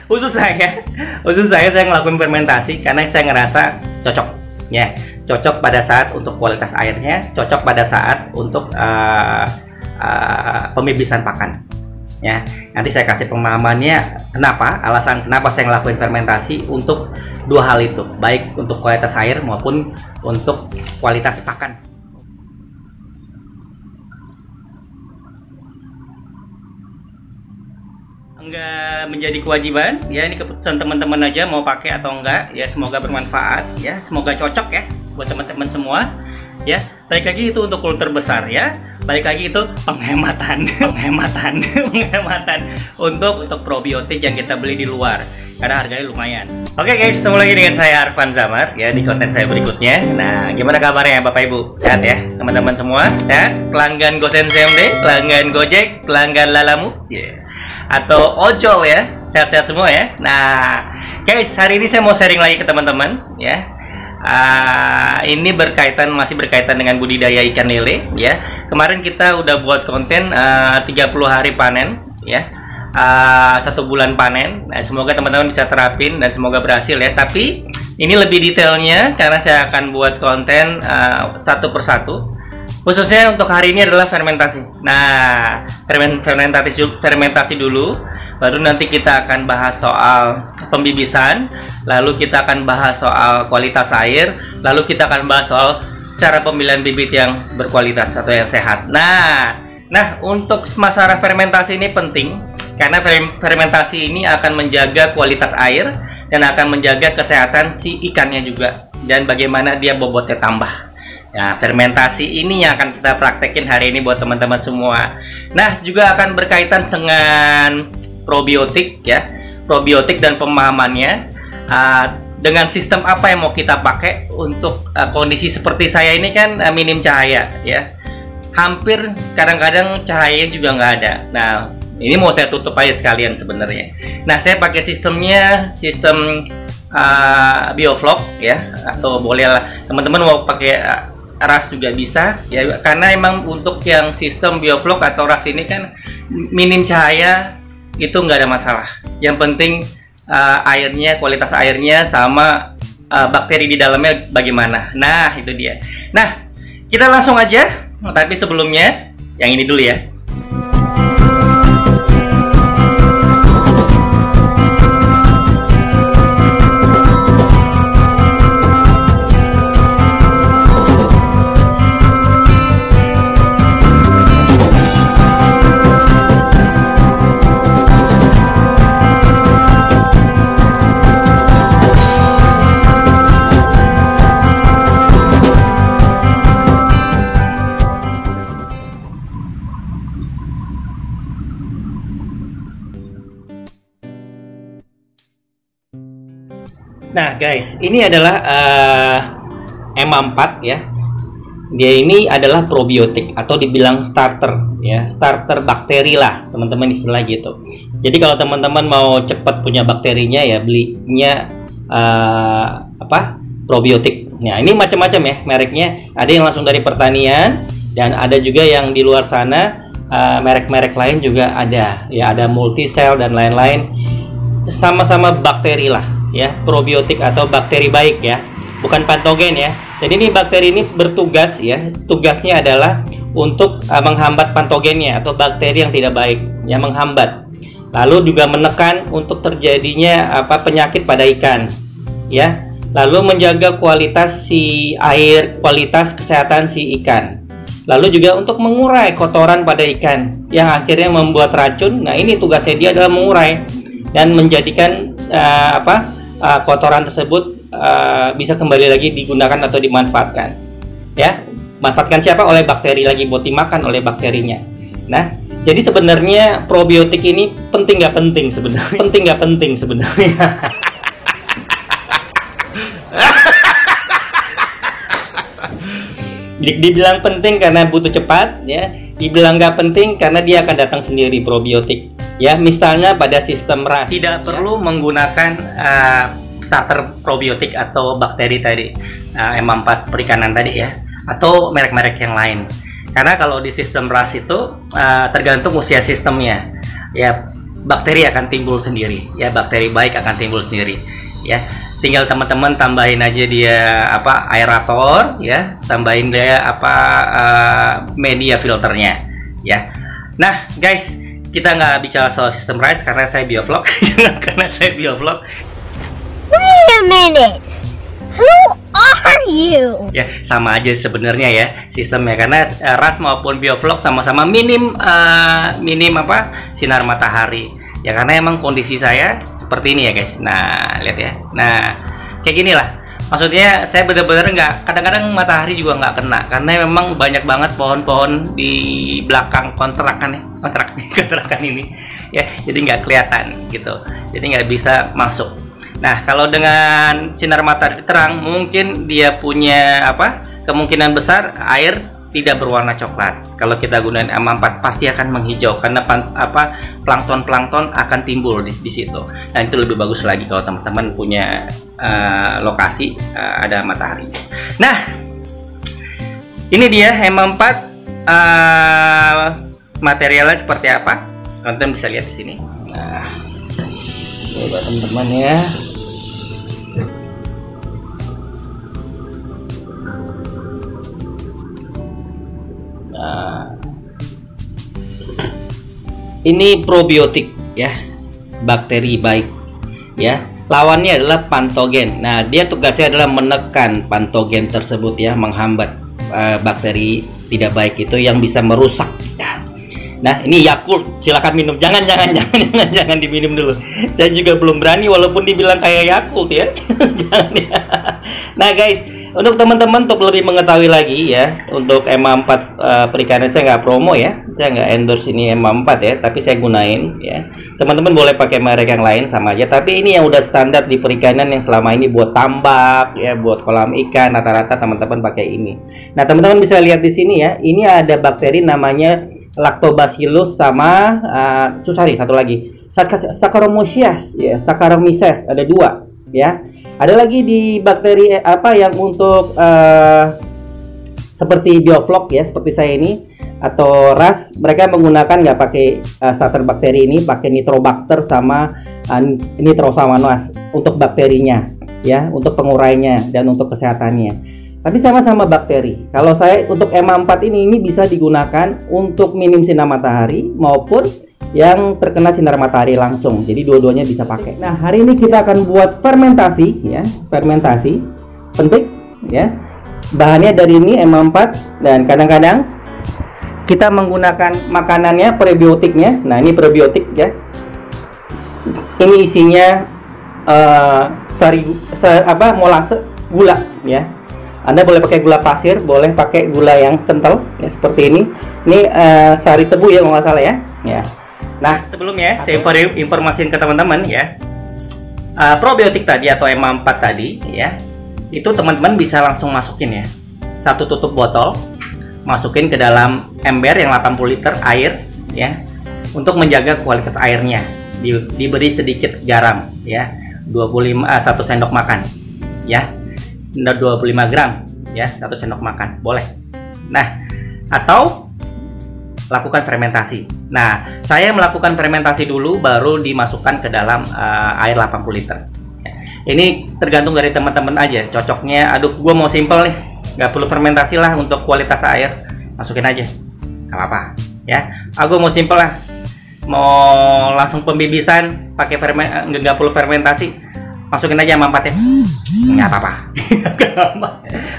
Khusus saya ngelakuin fermentasi karena saya ngerasa cocok ya, cocok pada saat untuk kualitas airnya, cocok pada saat untuk pembibisan pakan ya. Nanti saya kasih pemahamannya alasan kenapa saya ngelakuin fermentasi untuk dua hal itu, baik untuk kualitas air maupun untuk kualitas pakan. Enggak menjadi kewajiban ya, ini keputusan teman-teman aja mau pakai atau enggak ya. Semoga bermanfaat ya, semoga cocok ya buat teman-teman semua ya. Balik lagi itu untuk kultur besar ya, balik lagi itu penghematan untuk probiotik yang kita beli di luar karena harganya lumayan. Oke guys, ketemu lagi dengan saya Arfan Zamar ya di konten saya berikutnya. Nah, gimana kabarnya Bapak Ibu? Sehat ya teman-teman semua? Sehat? Pelanggan Gosen CMD, pelanggan Gojek, pelanggan Lalamove ya, atau ojol ya, sehat-sehat semua ya. Nah guys, hari ini saya mau sharing lagi ke teman-teman ya. Ini masih berkaitan dengan budidaya ikan lele ya. Kemarin kita udah buat konten 30 hari panen ya, 1 bulan panen. Nah, semoga teman-teman bisa terapin dan semoga berhasil ya. Tapi ini lebih detailnya karena saya akan buat konten satu persatu. Khususnya untuk hari ini adalah fermentasi. Nah, fermentasi dulu, baru nanti kita akan bahas soal pembibisan, lalu kita akan bahas soal kualitas air, lalu kita akan bahas soal cara pemilihan bibit yang berkualitas atau yang sehat. Nah, untuk masalah fermentasi ini penting karena fermentasi ini akan menjaga kualitas air dan akan menjaga kesehatan si ikannya juga dan bagaimana dia bobotnya tambah. Ya, fermentasi ini yang akan kita praktekin hari ini buat teman-teman semua. Nah, juga akan berkaitan dengan probiotik ya, probiotik dan pemahamannya. Dengan sistem apa yang mau kita pakai untuk kondisi seperti saya ini kan minim cahaya ya. Hampir kadang-kadang cahayanya juga nggak ada. Nah, ini mau saya tutup aja sekalian sebenarnya. Nah, saya pakai sistem bioflok ya, atau bolehlah teman-teman mau pakai ras juga bisa ya, karena emang untuk yang sistem bioflok atau ras ini kan minim cahaya itu nggak ada masalah. Yang penting airnya, kualitas airnya sama bakteri di dalamnya bagaimana. Nah, itu dia. Nah, kita langsung aja, tapi sebelumnya yang ini dulu ya. Nah guys, ini adalah EMA 4 ya. Dia ini adalah probiotik atau dibilang starter ya, starter bakteri lah teman-teman istilah gitu. Jadi kalau teman-teman mau cepat punya bakterinya ya belinya probiotik. Nah, ini macam-macam ya mereknya. Ada yang langsung dari pertanian dan ada juga yang di luar sana merek-merek lain juga ada. Ya, ada Multicell dan lain-lain. Sama-sama bakteri lah ya, probiotik atau bakteri baik ya, bukan patogen ya. Jadi ini bakteri ini bertugas ya, tugasnya adalah untuk menghambat patogennya atau bakteri yang tidak baik ya, menghambat. Lalu juga menekan untuk terjadinya penyakit pada ikan ya. Lalu menjaga kualitas si air, kualitas kesehatan si ikan. Lalu juga untuk mengurai kotoran pada ikan yang akhirnya membuat racun. Nah, ini tugasnya dia adalah mengurai dan menjadikan kotoran tersebut bisa kembali lagi digunakan atau dimanfaatkan ya. Manfaatkan siapa? Oleh bakteri lagi, buat dimakan oleh bakterinya. Nah, jadi sebenarnya probiotik ini penting nggak penting sebenarnya? Penting nggak penting sebenarnya? Dibilang penting karena butuh cepat ya, dibilang nggak penting karena dia akan datang sendiri probiotik ya. Misalnya pada sistem ras tidak perlu menggunakan starter probiotik atau bakteri tadi, EMA 4 perikanan tadi ya, atau merek-merek yang lain. Karena kalau di sistem ras itu tergantung usia sistemnya ya. bakteri akan timbul sendiri ya, bakteri baik akan timbul sendiri ya. Tinggal teman-teman tambahin aja dia aerator ya, tambahin dia media filternya ya. Nah guys, kita nggak bicara soal sistem rice karena saya biovlog. Karena saya biovlog. Wait a minute, who are you? Ya sama aja sebenarnya ya sistemnya, karena ras maupun biovlog sama-sama minim sinar matahari ya, karena emang kondisi saya seperti ini ya guys. Nah lihat ya, nah kayak gini lah, maksudnya saya bener-bener nggak, kadang-kadang matahari juga nggak kena karena memang banyak banget pohon-pohon di belakang kontrakan ini ya, jadi nggak kelihatan gitu, jadi nggak bisa masuk. Nah kalau dengan sinar matahari terang, mungkin dia punya kemungkinan besar air tidak berwarna coklat. Kalau kita gunakan M4 pasti akan menghijau karena plankton akan timbul di situ. Dan itu lebih bagus lagi kalau teman-teman punya lokasi ada matahari. Nah, ini dia M4 materialnya seperti apa? Teman-teman bisa lihat di sini. Nah, coba teman-teman ya. Ini probiotik ya, bakteri baik ya. Lawannya adalah pantogen. Nah, dia tugasnya adalah menekan pantogen tersebut ya, menghambat bakteri tidak baik itu yang bisa merusak ya. Nah, ini Yakult, silakan minum. Jangan diminum dulu. Saya juga belum berani walaupun dibilang kayak Yakult ya. Jangan ya. Nah, guys, untuk teman-teman untuk lebih mengetahui lagi ya, untuk M4 perikanan saya nggak promo ya, saya nggak endorse ini M4 ya, tapi saya gunain ya. Teman-teman boleh pakai merek yang lain sama aja, tapi ini yang udah standar di perikanan yang selama ini buat tambak ya, buat kolam ikan, rata-rata teman-teman pakai ini. Nah teman-teman bisa lihat di sini ya, ini ada bakteri namanya Lactobacillus sama satu lagi Saccharomyces ya, Saccharomyces, ada 2 ya. Ada lagi di bakteri yang untuk seperti biovlog ya, seperti saya ini atau ras, mereka menggunakan nggak pakai starter bakteri ini, pakai nitrobacter sama nitrosamanoas untuk bakterinya ya, untuk pengurainya dan untuk kesehatannya. Tapi sama-sama bakteri. Kalau saya untuk M4 ini bisa digunakan untuk minim sinar matahari maupun yang terkena sinar matahari langsung. Jadi dua-duanya bisa pakai. Nah, hari ini kita akan buat fermentasi ya, fermentasi penting ya. Bahannya dari ini M4 dan kadang-kadang kita menggunakan makanannya prebiotiknya. Nah, ini probiotik ya. Ini isinya molase gula ya. Anda boleh pakai gula pasir, boleh pakai gula yang kental ya, seperti ini. Ini sari tebu ya kalau nggak salah ya. Ya. Nah, sebelumnya saya informasiin ke teman-teman ya, probiotik tadi atau M4 tadi ya, itu teman-teman bisa langsung masukin ya, 1 tutup botol, masukin ke dalam ember yang 80 liter air ya, untuk menjaga kualitas airnya. Diberi sedikit garam ya, 1 sendok makan ya, 25 gram ya, 1 sendok makan boleh. Nah, atau lakukan fermentasi. Nah, saya melakukan fermentasi dulu baru dimasukkan ke dalam air 80 liter. Ini tergantung dari teman-teman aja, cocoknya. Aduh, gue mau simple nih, nggak perlu fermentasi lah untuk kualitas air, masukin aja, nggak apa-apa ya. Aku mau simple lah, mau langsung pembibisan pakai nggak perlu fermentasi, masukin aja M4 ya, nggak apa-apa.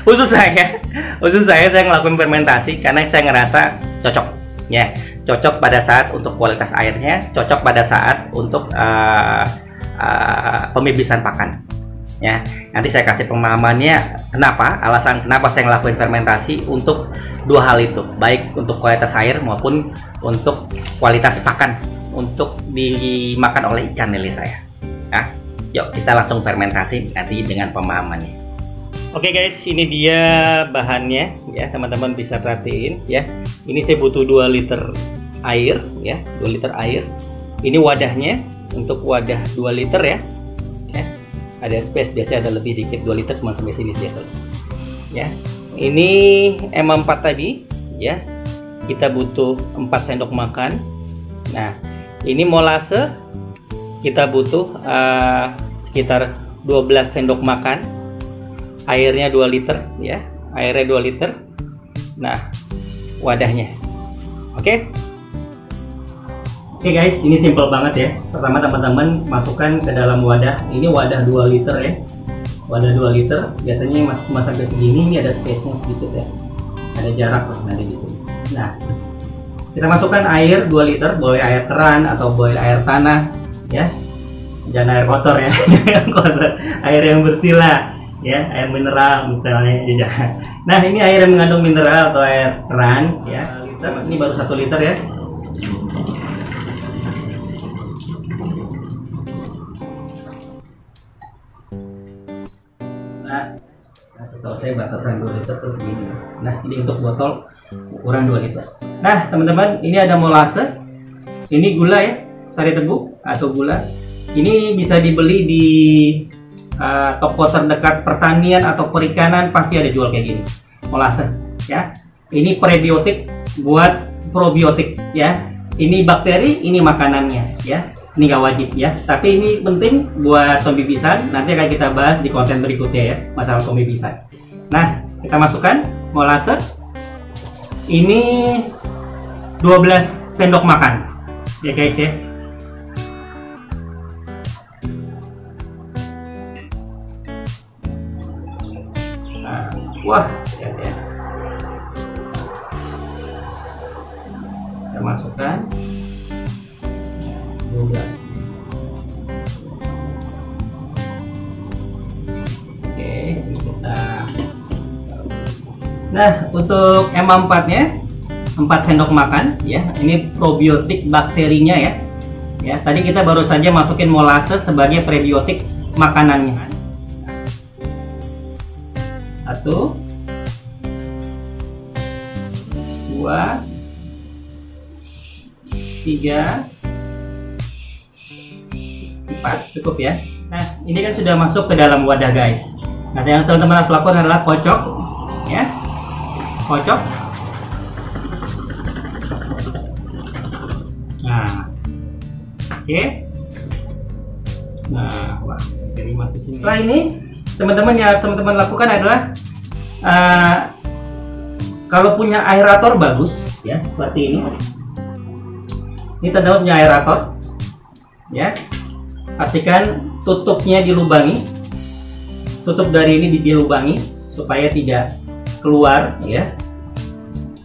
Khusus saya ngelakuin fermentasi karena saya ngerasa cocok ya, cocok pada saat untuk kualitas airnya, cocok pada saat untuk pembibisan pakan ya. Nanti saya kasih pemahamannya alasan kenapa saya ngelakuin fermentasi untuk 2 hal itu, baik untuk kualitas air maupun untuk kualitas pakan untuk dimakan oleh ikan lele saya. Nah, yuk kita langsung fermentasi nanti dengan pemahamannya. Oke guys, ini dia bahannya ya, teman-teman bisa perhatiin ya. Ini saya butuh 2 liter air ya, 2 liter air. Ini wadahnya, untuk wadah 2 liter ya. Ada space, biasanya ada lebih dikit, 2 liter cuma sampai sini biasa ya. Ini M4 tadi ya, kita butuh 4 sendok makan. Nah, Ini molase kita butuh sekitar 12 sendok makan. Airnya 2 liter ya. Airnya 2 liter. Nah, wadahnya. Oke. Oke guys, ini simple banget ya. Pertama teman-teman masukkan ke dalam wadah. Ini wadah 2 liter ya. Wadah 2 liter. Biasanya masih cuma sampai segini. Ini ada space-nya sedikit ya. Ada jarak loh nanti di sini. Nah, kita masukkan air 2 liter, boleh air keran atau boleh air tanah ya. Jangan air kotor ya. Jangan kotor. Air yang bersih lah ya, air mineral misalnya ya. Nah, ini air yang mengandung mineral atau air keran ya. Ini baru 1 liter ya. Nah, setahu saya batasan 2 liter terus segini. Nah, ini untuk botol ukuran 2 liter. Nah, teman-teman, ini ada molase. Ini gula ya, sari tebu atau gula. Ini bisa dibeli di toko terdekat pertanian atau perikanan, pasti ada jual kayak gini. Molase ya. Ini prebiotik buat probiotik ya. Ini bakteri, ini makanannya ya. Ini nggak wajib ya, tapi ini penting buat pembibisan. Nanti akan kita bahas di konten berikutnya ya, masalah pembibisan. Nah, kita masukkan molase. Ini 12 sendok makan ya guys ya. Nah, wah, lihat ya. Kita masukkan 12. Oke, ini kita. Nah, untuk MA4 nya 4 sendok makan ya. Ini probiotik bakterinya ya. Ya, tadi kita baru saja masukin molase sebagai prebiotik makanannya. 1 2 3 4, cukup ya. Nah, ini kan sudah masuk ke dalam wadah guys. Nah, yang teman-teman harus lakukan adalah kocok ya. Kocok. Nah, oke. Nah, wah, jadi masih sini. Setelah ini, teman-teman yang teman-teman lakukan adalah kalau punya aerator bagus ya, seperti ini. Ini teman-teman punya aerator ya. Pastikan tutupnya dilubangi, tutup dari ini dilubangi supaya tidak keluar ya.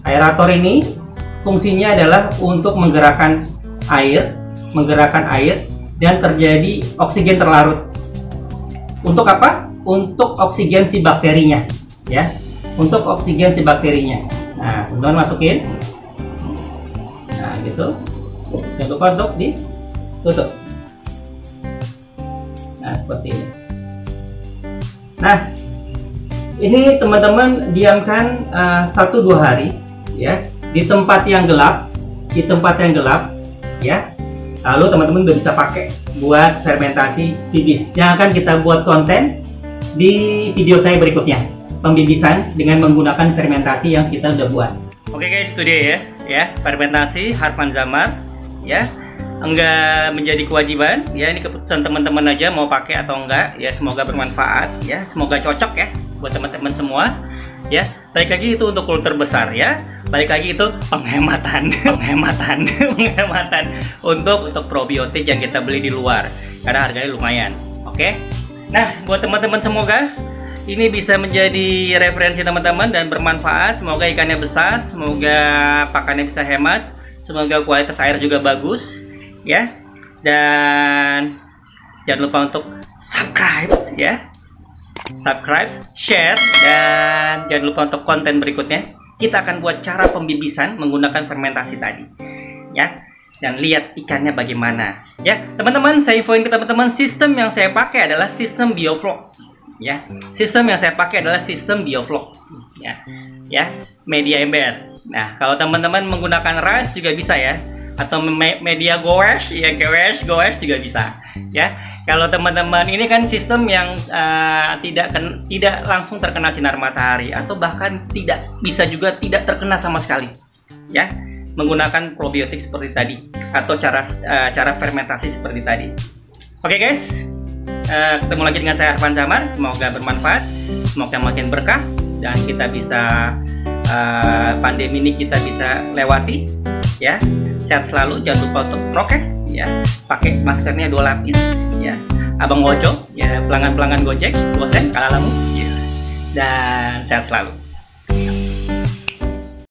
Aerator ini fungsinya adalah untuk menggerakkan air dan terjadi oksigen terlarut. Untuk apa? Untuk oksigen si bakterinya ya. Untuk oksigen si bakterinya. Nah, teman-teman masukin. Nah, gitu. Jangan lupa untuk ditutup. Nah, seperti ini. Nah, ini teman-teman diamkan 1-2 hari ya di tempat yang gelap, ya. Lalu teman-teman udah bisa pakai buat fermentasi bibis yang akan kita buat konten di video saya berikutnya, pembibisan dengan menggunakan fermentasi yang kita udah buat. Oke guys, itu dia ya fermentasi Harvan Zamar ya. Enggak menjadi kewajiban ya, ini keputusan teman-teman aja mau pakai atau enggak ya. Semoga bermanfaat ya, semoga cocok ya buat teman-teman semua ya. Balik lagi itu untuk kultur besar ya, balik lagi itu penghematan untuk probiotik yang kita beli di luar karena harganya lumayan. Oke, nah buat teman-teman semoga ini bisa menjadi referensi teman-teman dan bermanfaat. Semoga ikannya besar, semoga pakannya bisa hemat, semoga kualitas air juga bagus ya. Dan jangan lupa untuk subscribe ya, share, dan jangan lupa untuk konten berikutnya kita akan buat cara pembibisan menggunakan fermentasi tadi ya. Dan lihat ikannya bagaimana ya teman-teman. Saya infoin ke teman-teman, sistem yang saya pakai adalah sistem bioflok ya. Sistem yang saya pakai adalah sistem bioflok ya, media ember. Nah, kalau teman-teman menggunakan rice juga bisa ya, atau media goes ya, goes juga bisa ya. Kalau teman-teman ini kan sistem yang tidak langsung terkena sinar matahari, atau bahkan tidak bisa juga tidak terkena sama sekali ya. menggunakan probiotik seperti tadi atau cara fermentasi seperti tadi. Oke guys, ketemu lagi dengan saya Arfan Zamar. Semoga bermanfaat, semoga makin berkah, dan kita bisa pandemi ini kita bisa lewati ya. Sehat selalu, jangan lupa untuk prokes ya, pakai maskernya 2 lapis ya. Abang Wojo ya, pelanggan Gojek, bosen kalalamu ya. Dan sehat selalu.